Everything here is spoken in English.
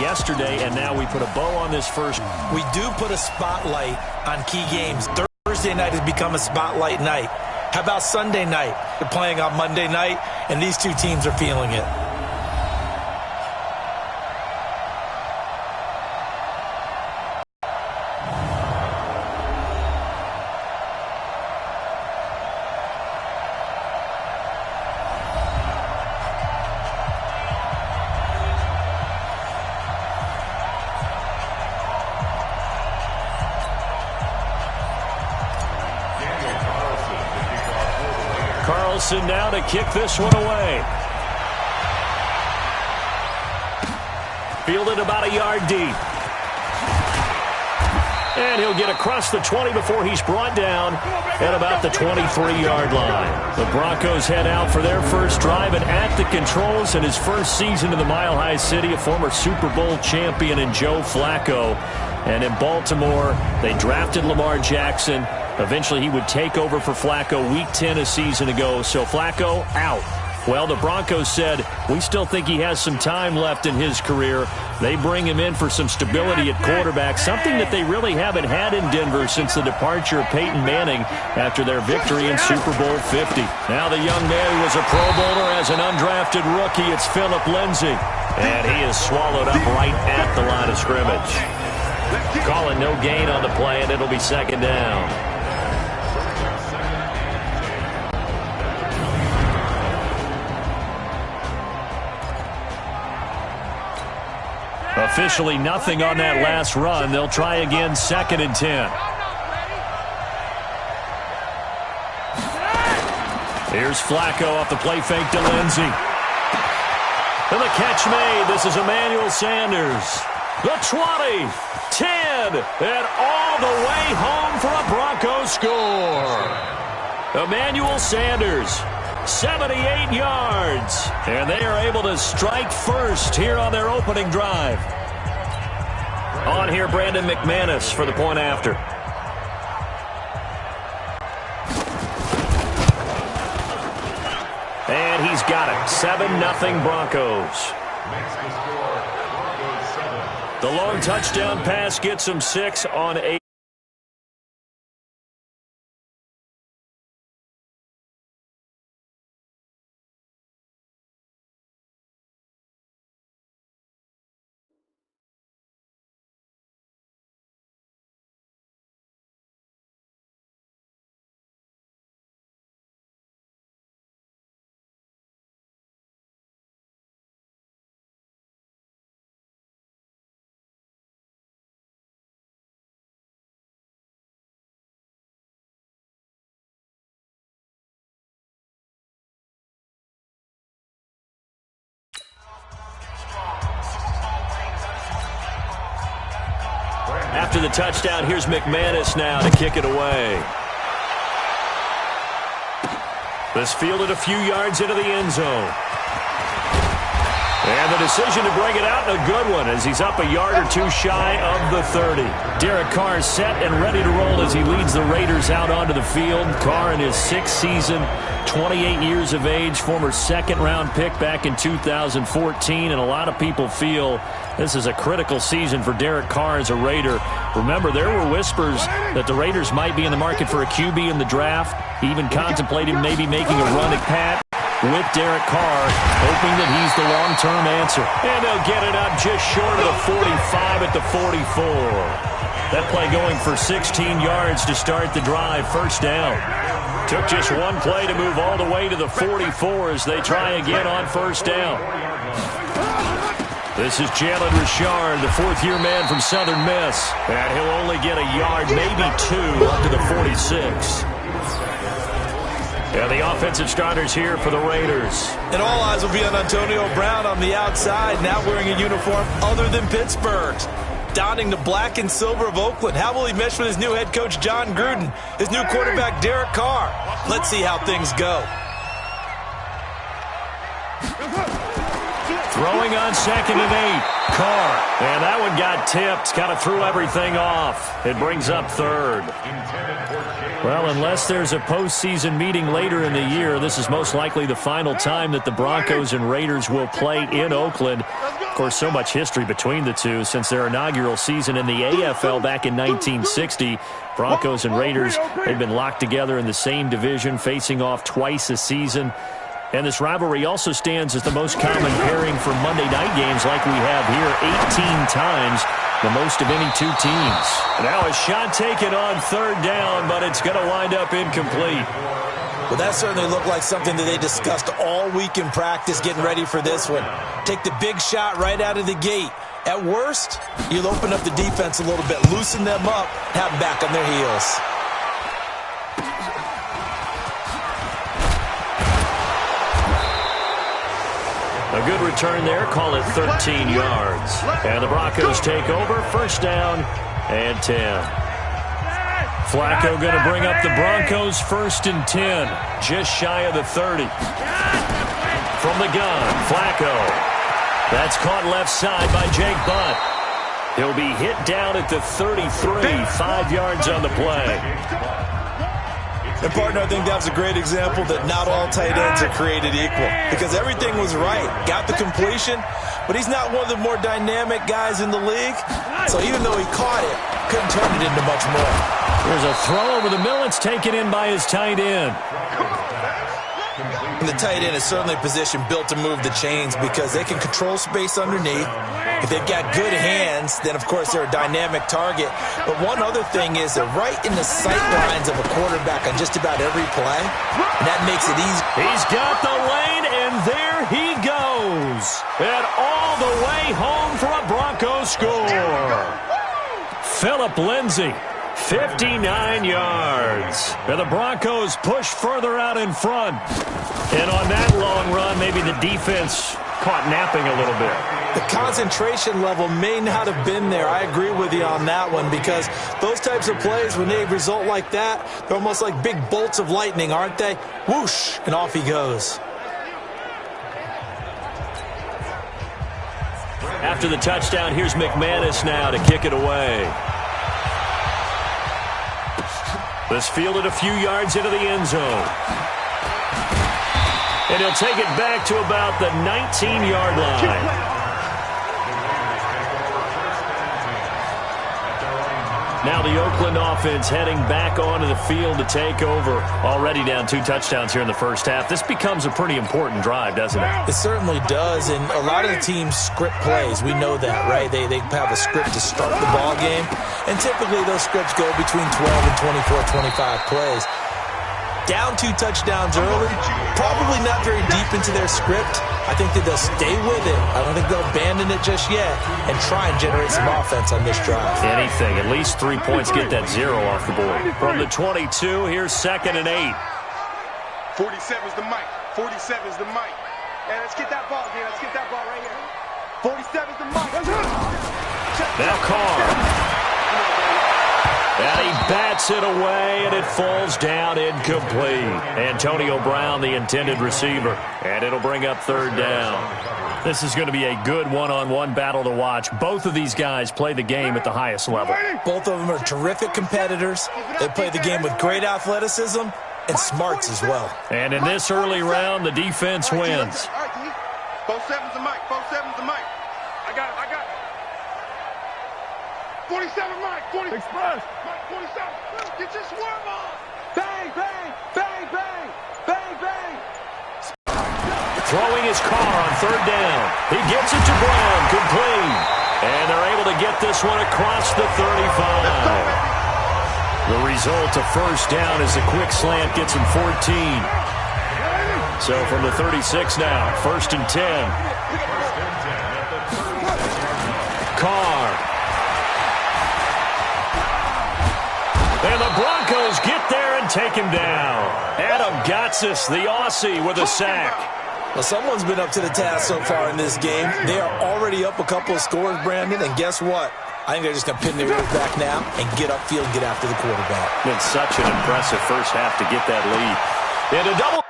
yesterday, and now we put a bow on this first. We do put a spotlight on key games. Thursday night has become a spotlight night. How about Sunday night? They're playing on Monday night, and these two teams are feeling it. Carlson now to kick this one away. Fielded about a yard deep. And he'll get across the 20 before he's brought down at about the 23-yard line. The Broncos head out for their first drive, and at the controls in his first season in the Mile High City, a former Super Bowl champion in Joe Flacco. And in Baltimore, they drafted Lamar Jackson. Eventually, he would take over for Flacco Week 10 a season ago. So Flacco out. Well, the Broncos said, we still think he has some time left in his career. They bring him in for some stability at quarterback, something that they really haven't had in Denver since the departure of Peyton Manning after their victory in Super Bowl 50. Now the young man who was a Pro Bowler as an undrafted rookie, it's Phillip Lindsay. And he is swallowed up right at the line of scrimmage. Calling no gain on the play, and it'll be second down. Officially nothing on that last run. They'll try again, second and 10. Here's Flacco off the play fake to Lindsay. And the catch made. This is Emmanuel Sanders. The 20, 10, and all the way home for a Broncos score. Emmanuel Sanders, 78 yards. And they are able to strike first here on their opening drive. On here, Brandon McManus for the point after. And he's got it. 7-0 Broncos. The long touchdown pass gets him 6 on 8. After the touchdown, here's McManus now to kick it away. This fielded a few yards into the end zone. And the decision to bring it out, a good one, as he's up a yard or two shy of the 30. Derek Carr set and ready to roll as he leads the Raiders out onto the field. Carr in his 6th season, 28 years of age, former second-round pick back in 2014, and a lot of people feel this is a critical season for Derek Carr as a Raider. Remember, there were whispers that the Raiders might be in the market for a QB in the draft, even contemplating maybe making a run at Pat with Derek Carr, hoping that he's the long-term answer. And they'll get it up just short of the 45 at the 44. That play going for 16 yards to start the drive, first down. Took just one play to move all the way to the 44 as they try again on first down. This is Jalen Richard, the fourth-year man from Southern Miss. And he'll only get a yard, maybe 2, up to the 46. Yeah, the offensive starters here for the Raiders. And all eyes will be on Antonio Brown on the outside, now wearing a uniform other than Pittsburgh's. Donning the black and silver of Oakland. How will he mesh with his new head coach, John Gruden, his new quarterback, Derek Carr? Let's see how things go. Throwing on second and 8. Carr. And that one got tipped. Kind of threw everything off. It brings up third. Well, unless there's a postseason meeting later in the year, this is most likely the final time that the Broncos and Raiders will play in Oakland. Of course, so much history between the two since their inaugural season in the AFL back in 1960. Broncos and Raiders, they've been locked together in the same division, facing off twice a season. And this rivalry also stands as the most common pairing for Monday night games like we have here, 18 times, the most of any two teams. Now a shot taken on third down, but it's going to wind up incomplete. Well, that certainly looked like something that they discussed all week in practice getting ready for this one. Take the big shot right out of the gate. At worst, you'll open up the defense a little bit, loosen them up, have them back on their heels. A good return there, call it 13 yards. And the Broncos take over, first down and 10. Flacco going to bring up the Broncos 1st and 10, just shy of the 30. From the gun, Flacco. That's caught left side by Jake Butt. He'll be hit down at the 33, 5 yards on the play. And, partner, I think that was a great example that not all tight ends are created equal because everything was right. Got the completion, but he's not one of the more dynamic guys in the league. So even though he caught it, couldn't turn it into much more. There's a throw over the middle. It's taken in by his tight end. And the tight end is certainly a position built to move the chains because they can control space underneath. If they've got good hands, then, of course, they're a dynamic target. But one other thing is they're right in the sight lines of a quarterback on just about every play, and that makes it easy. He's got the lane, and there he goes. And all the way home for a Broncos score. Phillip Lindsay, 59 yards. And the Broncos push further out in front. And on that long run, maybe the defense caught napping a little bit. The concentration level may not have been there. I agree with you on that one because those types of plays, when they result like that, they're almost like big bolts of lightning, aren't they? Whoosh, and off he goes. After the touchdown, here's McManus now to kick it away. This fielded a few yards into the end zone. And he'll take it back to about the 19-yard line. Now the Oakland offense heading back onto the field to take over. Already down 2 touchdowns here in the first half. This becomes a pretty important drive, doesn't it? It certainly does, and a lot of the teams script plays. We know that, right? They have a script to start the ball game, and typically those scripts go between 12 and 24, 25 plays. Down 2 touchdowns early, probably not very deep into their script. I think that they'll stay with it. I don't think they'll abandon it just yet and try and generate some offense on this drive. Anything. At least 3 points, get that 0 off the board. From the 22, here's 2nd and 8. 47 is the mic. 47 is the mic. And let's get that ball, Dan. Let's get that ball right here. 47 is the mic. Now Carr. And he bats it away, and it falls down incomplete. Antonio Brown, the intended receiver. And it'll bring up 3rd down. This is going to be a good one-on-one battle to watch. Both of these guys play the game at the highest level. Both of them are terrific competitors. They play the game with great athleticism and smarts as well. And in this early round, the defense wins. 47's the mic. 47's the mic. I got it. 47 mic. 40 Express. 47. Get your swerve on. Bang, bang, bang, bang, bang, bang. Throwing his car on 3rd down. He gets it to Brown, complete. And they're able to get this one across the 35. The result of 1st down is a quick slant gets him 14. So from the 36 now, 1st and 10. Carr. And the Broncos get there and take him down. Adam Gotsis, the Aussie, with a sack. Well, someone's been up to the task so far in this game. They are already up a couple of scores, Brandon, and guess what? I think they're just going to pin their ears back now and get upfield and get after the quarterback. Been such an impressive first half to get that lead. And a double.